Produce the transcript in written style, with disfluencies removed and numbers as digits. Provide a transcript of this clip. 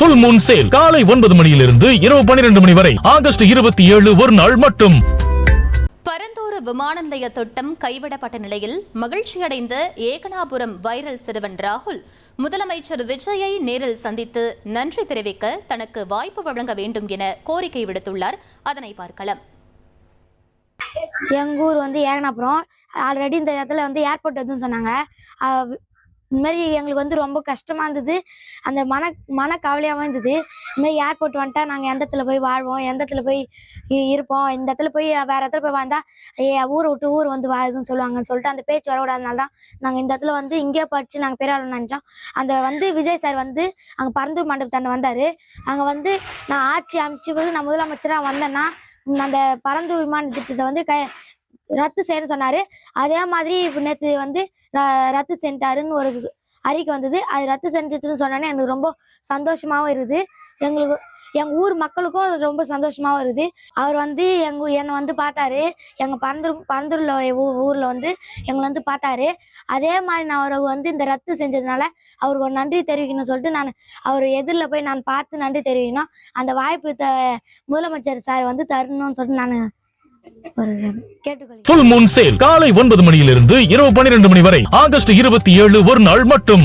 Full Moon Sale காலை 9 மணியிலிருந்து இரவு 12 மணி வரை ஆகஸ்ட் 27 ஒரு நாள் மட்டும். பரந்தூர் விமான நிலைய திட்டம் கைவிடப்பட்ட நிலையில் மகிழ்ச்சியடைந்த ஏகனாபுரம் வைரல் சிறுவன் ராகுல் முதலமைச்சர் விஜயை நேரில் சந்தித்து நன்றி தெரிவிக்க தனக்கு வாய்ப்பு வழங்க வேண்டும் என கோரிக்கை விடுத்துள்ளார். அதனை பார்க்கலாம். எங்கள் ஊர் ஏகனாபுரம். ஆல்ரெடி இந்த இடத்துல ஏர்போர்ட் எதுன்னு சொன்னாங்க. இந்த மாதிரி எங்களுக்கு ரொம்ப கஷ்டமாக இருந்தது. அந்த மன கவலையாகவும் இருந்தது. இதுமாதிரி ஏர்போர்ட் வந்துட்டா நாங்கள் எந்த இடத்துல போய் வாழ்வோம், எந்த இடத்துல போய் இருப்போம், இந்த இடத்துல போய் வேறு இடத்துல போய் வாழ்ந்தால் ஊரை விட்டு ஊர் வாழுதுன்னு சொல்லுவாங்கன்னு சொல்லிட்டு அந்த பேச்சு வரக்கூடாதனால தான் நாங்கள் இந்த இடத்துல இங்கேயே படித்து நாங்கள் பெரிய ஆளுன்னு நினச்சோம். அந்த விஜய் சார் அங்கே பரந்தூர் மண்டபத்தாண்ட வந்தார். அங்கே நான் ஆட்சி அமைச்சு நான் முதலமைச்சராக வந்தேன்னா அந்த பரந்தூர் விமான திட்டத்தை ரத்து செய்யணும்னு சொன்னார். அதே மாதிரி இப்போ நேற்று ரத்து செஞ்சாருன்னு ஒரு அறிக்கை வந்தது. அது ரத்து செஞ்சுட்டுன்னு சொன்னோன்னே எனக்கு ரொம்ப சந்தோஷமாகவும் இருக்குது. எங்கள் ஊர் மக்களுக்கும் ரொம்ப சந்தோஷமாகவும் இருக்குது. அவர் என்னை பார்த்தாரு. எங்கள் பரந்தூரில் ஊரில் எங்களை பார்த்தாரு. அதே மாதிரி நான் அவருக்கு இந்த ரத்து செஞ்சதுனால அவருக்கு ஒரு நன்றி தெரிவிக்கணும்னு சொல்லிட்டு நான் அவர் எதிரில் போய் நான் பார்த்து நன்றி தெரிவிக்கணும். அந்த வாய்ப்பு முதலமைச்சர் சார் தரணும்னு சொல்லிட்டு நான் Full Moon Sale காலை 9 மணியிலிருந்து இரவு 12 மணி வரை ஆகஸ்ட் 27 ஒரு நாள் மட்டும்.